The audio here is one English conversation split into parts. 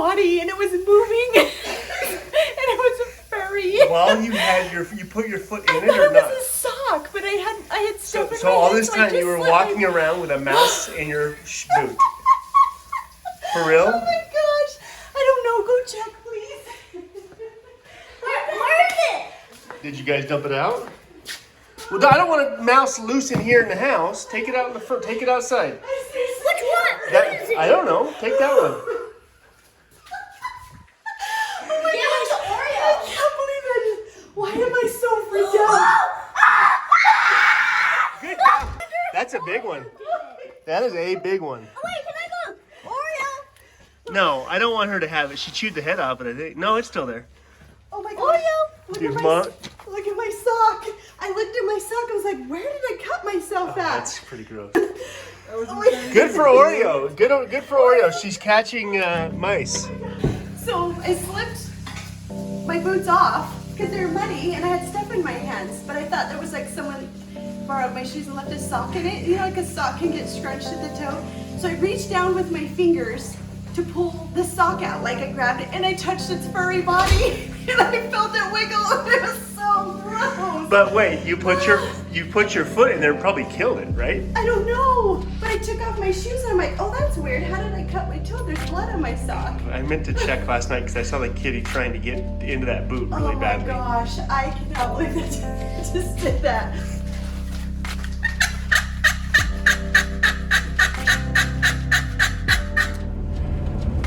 body and it was moving. And it was a furry. While you had you put your foot in it or it not? was a sock, but I had stuff in So my all head, this so I time just you were slipped. walking around with a mouse in your boot. For real? Oh my gosh. I don't know. Go check, please. Where is it? Did you guys dump it out? Well, I don't want a mouse loose in here in the house. Take it out in the front. Take it outside. Which one? I don't know. Take that one. Oh my gosh. I can't believe it. Why am I so freaked out? Good job. That's a big one. That is a big one. Oh, wait, can I go? Oreo. No, I don't want her to have it. She chewed the head off, but I think no, it's still there. Oh my gosh. Oreo. Dude, Look at my sock. I looked at my sock. I was like, where did I cut myself at? That's pretty gross. Oh Good for Oreo. Good for Oreo. She's catching mice. So I slipped my boots off because they were muddy and I had stuff in my hands. But I thought there was like someone borrowed my shoes and left a sock in it. You know, like a sock can get scrunched at the toe. So I reached down with my fingers to pull the sock out. Like I grabbed it and I touched its furry body and I felt it wiggle. It was so gross. But wait, you put your foot in there and probably killed it, right? I don't know. But I took off my shoes and I'm like, oh, that's weird. How did I cut my toe? There's blood on my sock. I meant to check last night because I saw the kitty trying to get into that boot really badly. Oh my gosh, I cannot believe that I just did that.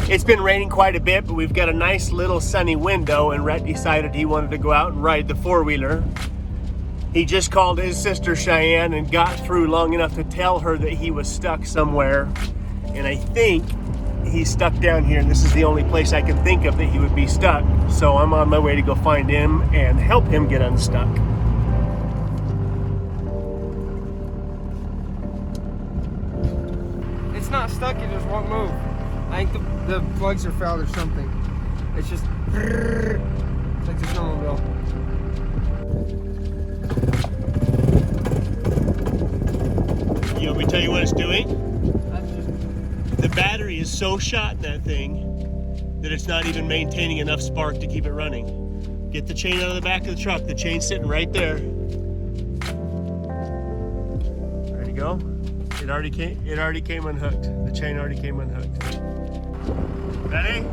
It's been raining quite a bit, but we've got a nice little sunny window, and Rhett decided he wanted to go out and ride the four-wheeler. He just called his sister Cheyenne and got through long enough to tell her that he was stuck somewhere. And I think he's stuck down here, and this is the only place I can think of that he would be stuck. So I'm on my way to go find him and help him get unstuck. It's not stuck, it just won't move. I think the plugs are fouled or something. It's just it's like the snowmobile. You want me to tell you what it's doing? That's just The battery is so shot in that thing that it's not even maintaining enough spark to keep it running. Get the chain out of the back of the truck. The chain's sitting right there. Ready to go? It already came unhooked. The chain already came unhooked. Ready?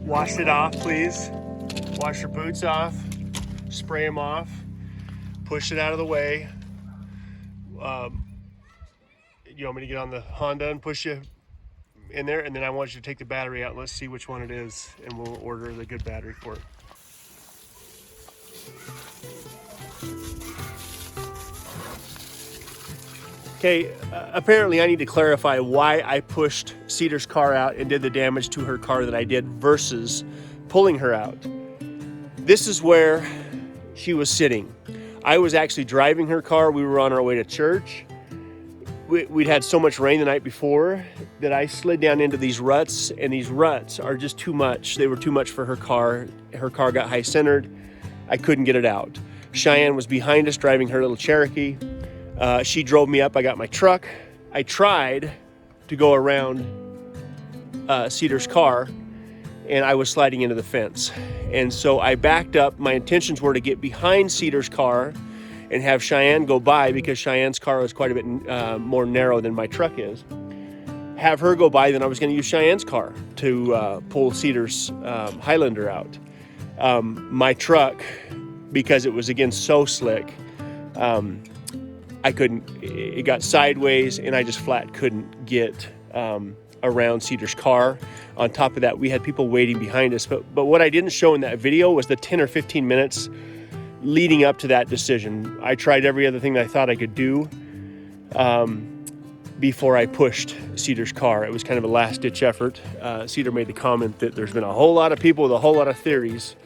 Wash it off, please. Wash your boots off. Spray them off. Push it out of the way. You want me to get on the Honda and push you in there? And then I want you to take the battery out and let's see which one it is. And we'll order the good battery for it. Okay, apparently I need to clarify why I pushed Cedar's car out and did the damage to her car that I did versus pulling her out. This is where she was sitting. I was actually driving her car. We were on our way to church. We'd had so much rain the night before that I slid down into these ruts, and these ruts are just too much. They were too much for her car. Her car got high-centered. I couldn't get it out. Cheyenne was behind us driving her little Cherokee. She drove me up. I got my truck. I tried to go around Cedar's car, and I was sliding into the fence. And so I backed up. My intentions were to get behind Cedar's car and have Cheyenne go by because Cheyenne's car was quite a bit more narrow than my truck is. Have her go by, then I was going to use Cheyenne's car to pull Cedar's Highlander out. My truck, because it was again so slick, I couldn't, it got sideways and I just flat couldn't get around Cedar's car. On top of that, we had people waiting behind us. But what I didn't show in that video was the 10 or 15 minutes leading up to that decision. I tried every other thing that I thought I could do. before I pushed Cedar's car. It was kind of a last-ditch effort. Cedar made the comment that there's been a whole lot of people with a whole lot of theories,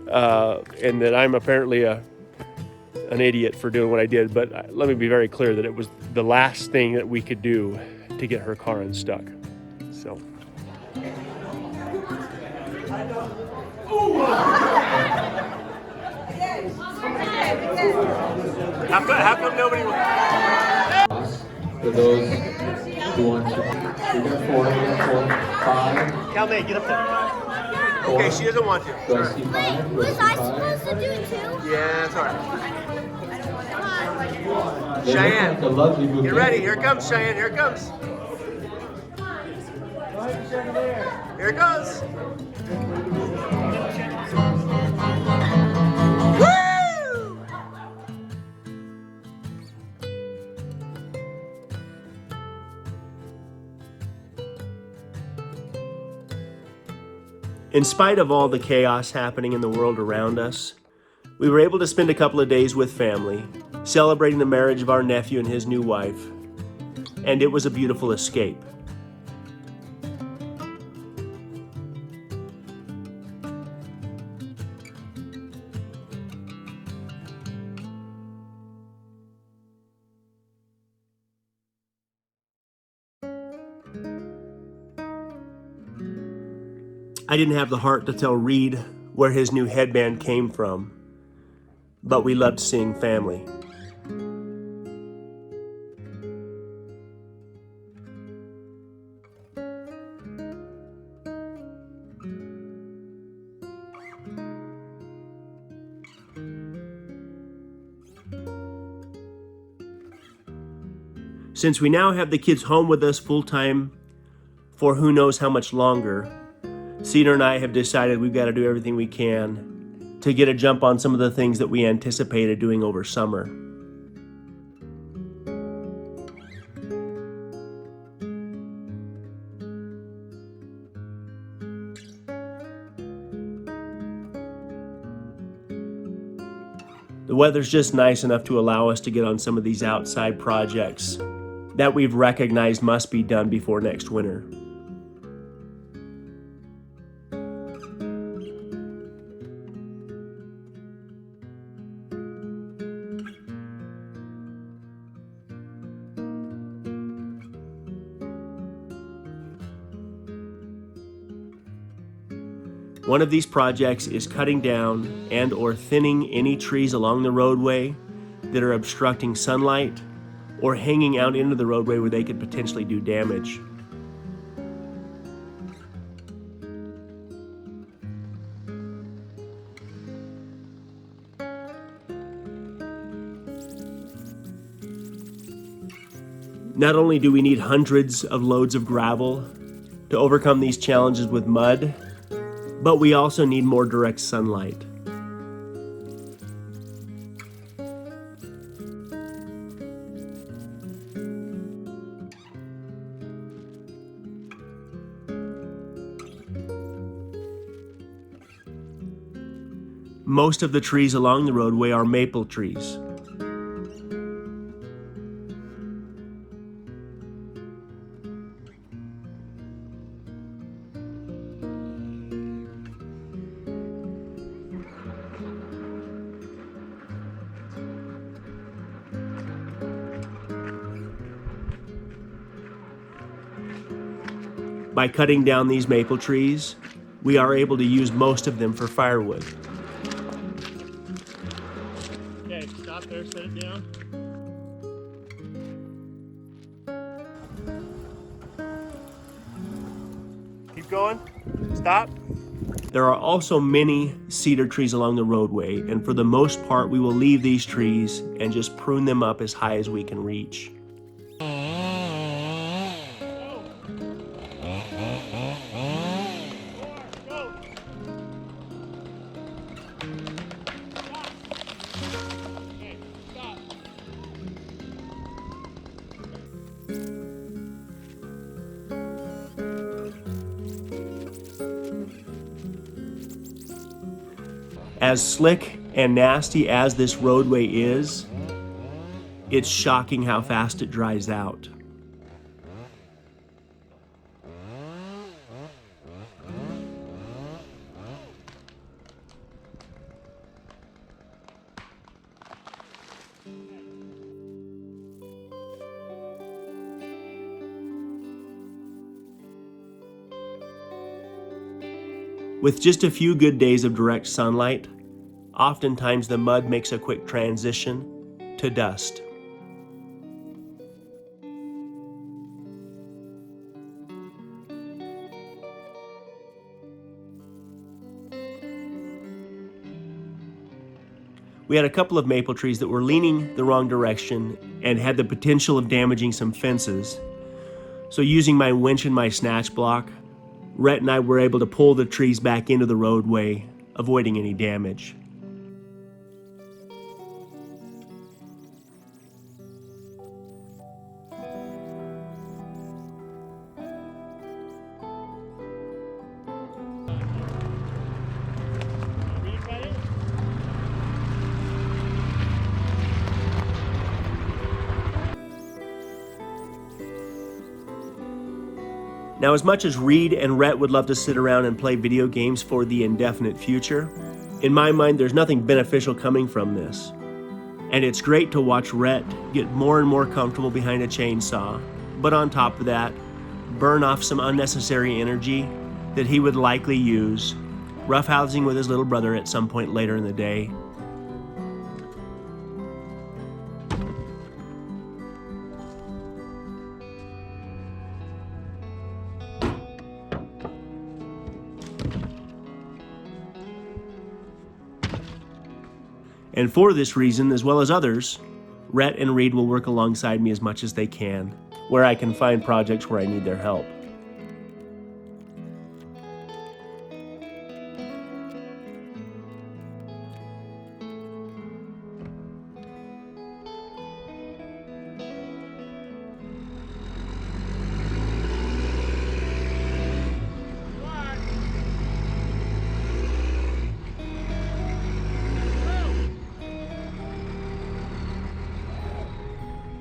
and that I'm apparently an idiot for doing what I did. But let me be very clear that it was the last thing that we could do to get her car unstuck. So. How come nobody? For those who want to, we got four, 5. Cal May, get up there. Okay, she doesn't want to. Do I see 5? Do Was I I see 5? supposed to do it too? Yeah, that's all right. Cheyenne, Like a lovely bouquet. get ready. Here it comes, Cheyenne. Here it comes. Here it goes. Woo! In spite of all the chaos happening in the world around us, we were able to spend a couple of days with family, celebrating the marriage of our nephew and his new wife, and it was a beautiful escape. I didn't have the heart to tell Reed where his new headband came from, but we loved seeing family. Since we now have the kids home with us full-time for who knows how much longer, Cedar and I have decided we've got to do everything we can to get a jump on some of the things that we anticipated doing over summer. The weather's just nice enough to allow us to get on some of these outside projects that we've recognized must be done before next winter. One of these projects is cutting down and or thinning any trees along the roadway that are obstructing sunlight or hanging out into the roadway where they could potentially do damage. Not only do we need hundreds of loads of gravel to overcome these challenges with mud, but we also need more direct sunlight. Most of the trees along the roadway are maple trees. By cutting down these maple trees, we are able to use most of them for firewood. Okay, stop there, set it down. Keep going, stop. There are also many cedar trees along the roadway, and for the most part, we will leave these trees and just prune them up as high as we can reach. As slick and nasty as this roadway is, it's shocking how fast it dries out. With just a few good days of direct sunlight, oftentimes the mud makes a quick transition to dust. We had a couple of maple trees that were leaning the wrong direction and had the potential of damaging some fences. So using my winch and my snatch block, Rhett and I were able to pull the trees back into the roadway, avoiding any damage. Now, as much as Reed and Rhett would love to sit around and play video games for the indefinite future, in my mind there's nothing beneficial coming from this. And it's great to watch Rhett get more and more comfortable behind a chainsaw, but on top of that, burn off some unnecessary energy that he would likely use roughhousing with his little brother at some point later in the day. And for this reason, as well as others, Rhett and Reed will work alongside me as much as they can, where I can find projects where I need their help.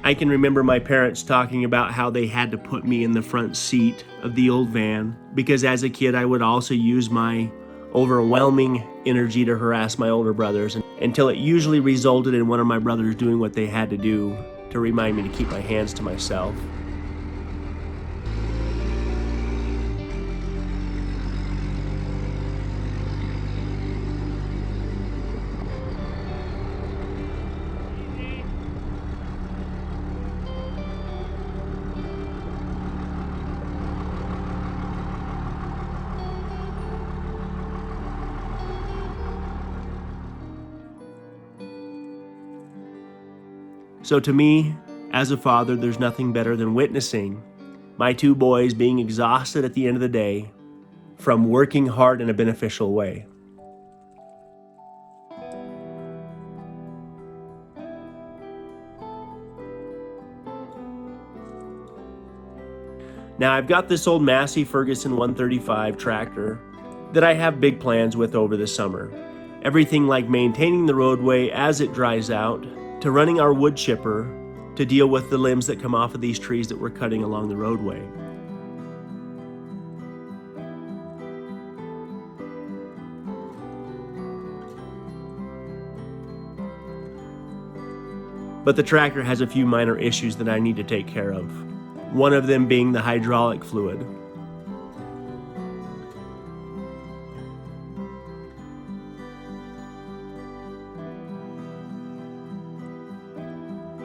I can remember my parents talking about how they had to put me in the front seat of the old van because as a kid I would also use my overwhelming energy to harass my older brothers until it usually resulted in one of my brothers doing what they had to do to remind me to keep my hands to myself. So to me, as a father, there's nothing better than witnessing my two boys being exhausted at the end of the day from working hard in a beneficial way. Now I've got this old Massey Ferguson 135 tractor that I have big plans with over the summer. Everything like maintaining the roadway as it dries out, to running our wood chipper to deal with the limbs that come off of these trees that we're cutting along the roadway. But the tractor has a few minor issues that I need to take care of. One of them being the hydraulic fluid.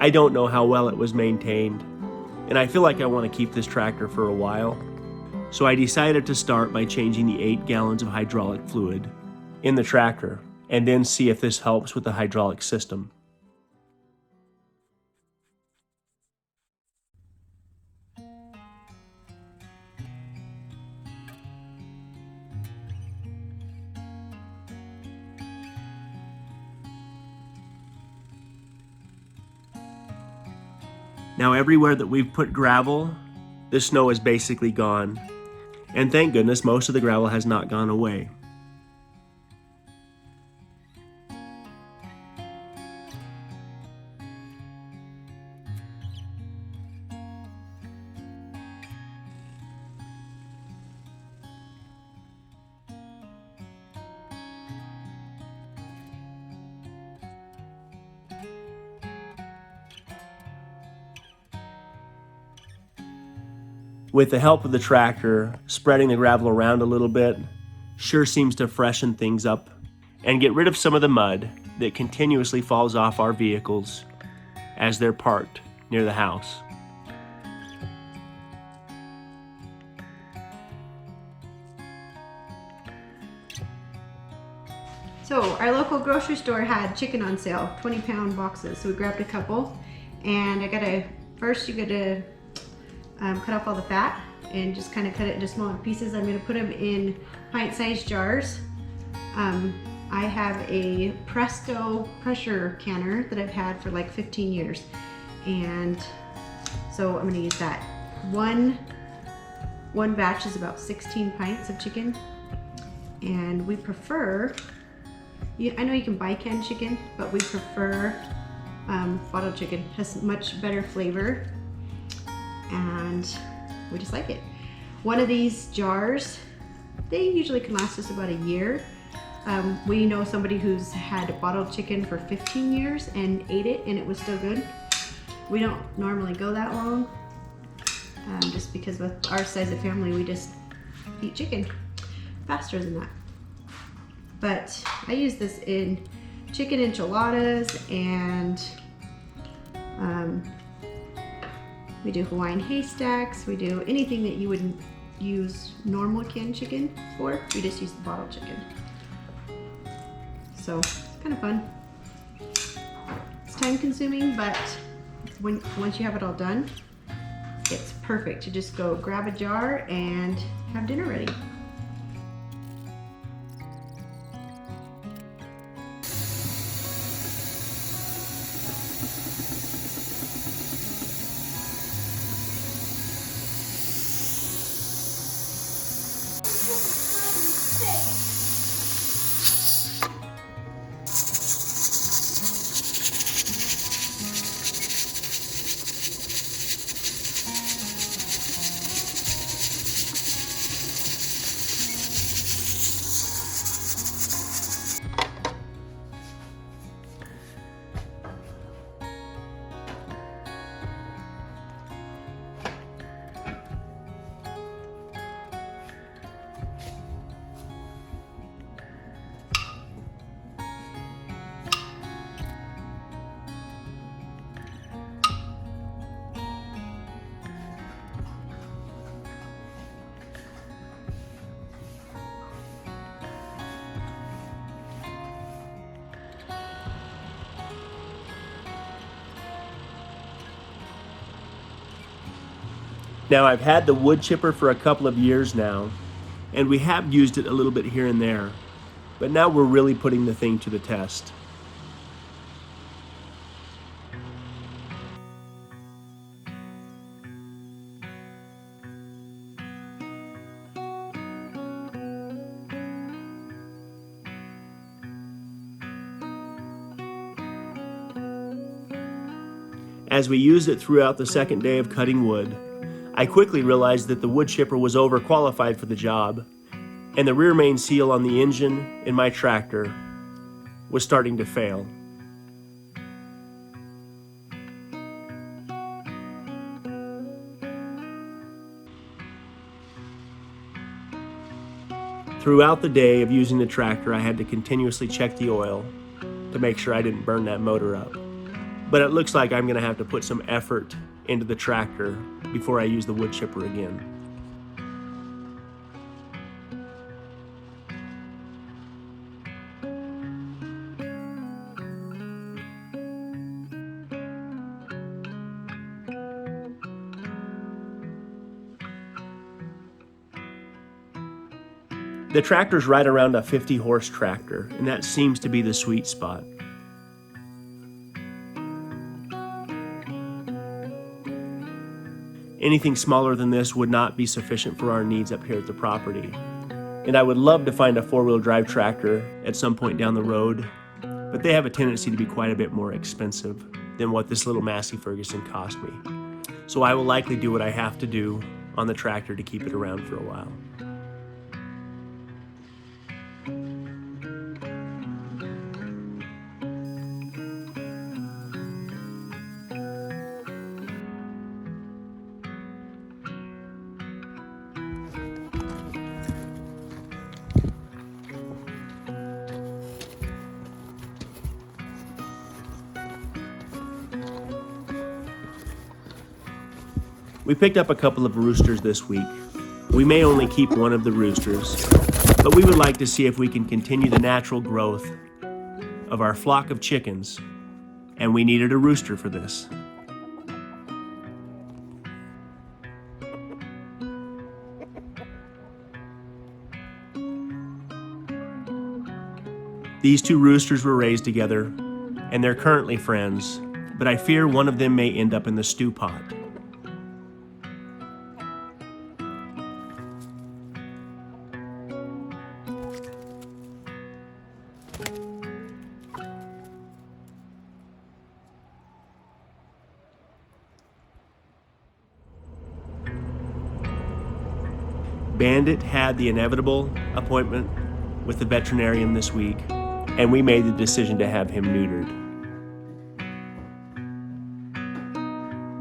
I don't know how well it was maintained, and I feel like I want to keep this tractor for a while. So I decided to start by changing the 8 gallons of hydraulic fluid in the tractor, and then see if this helps with the hydraulic system. Now everywhere that we've put gravel, the snow is basically gone. And thank goodness most of the gravel has not gone away. With the help of the tractor, spreading the gravel around a little bit, sure seems to freshen things up and get rid of some of the mud that continuously falls off our vehicles as they're parked near the house. So our local grocery store had chicken on sale, 20-pound boxes. So we grabbed a couple, and first you gotta cut off all the fat and just kind of cut it into smaller pieces. I'm gonna put them in pint-sized jars. I have a Presto pressure canner that I've had for like 15 years. And so I'm gonna use that. One batch is about 16 pints of chicken. And we prefer, I know you can buy canned chicken, but we prefer bottled chicken. It has much better flavor and we just like it. One of these jars, they usually can last us about a year. We know somebody who's had bottled chicken for 15 years and ate it and it was still good. We don't normally go that long, just because with our size of family, we just eat chicken faster than that. But I use this in chicken enchiladas, and we do Hawaiian haystacks. We do anything that you wouldn't use normal canned chicken for. We just use the bottled chicken. So it's kind of fun. It's time consuming, but once you have it all done, it's perfect to just go grab a jar and have dinner ready. Now, I've had the wood chipper for a couple of years now, and we have used it a little bit here and there, but now we're really putting the thing to the test. As we used it throughout the second day of cutting wood, I quickly realized that the wood chipper was overqualified for the job, and the rear main seal on the engine in my tractor was starting to fail. Throughout the day of using the tractor, I had to continuously check the oil to make sure I didn't burn that motor up. But it looks like I'm going to have to put some effort into the tractor before I use the wood chipper again. The tractor's right around a 50-horse tractor, and that seems to be the sweet spot. Anything smaller than this would not be sufficient for our needs up here at the property. And I would love to find a four-wheel drive tractor at some point down the road, but they have a tendency to be quite a bit more expensive than what this little Massey Ferguson cost me. So I will likely do what I have to do on the tractor to keep it around for a while. We picked up a couple of roosters this week. We may only keep one of the roosters, but we would like to see if we can continue the natural growth of our flock of chickens, and we needed a rooster for this. These two roosters were raised together, and they're currently friends, but I fear one of them may end up in the stew pot. Bandit had the inevitable appointment with the veterinarian this week, and we made the decision to have him neutered.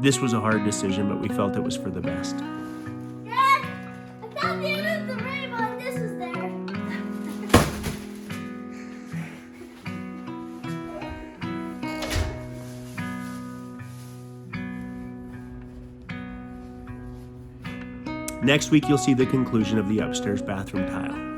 This was a hard decision, but we felt it was for the best. Dad, I found the end of the rainbow and this is there. Next week, you'll see the conclusion of the upstairs bathroom tile.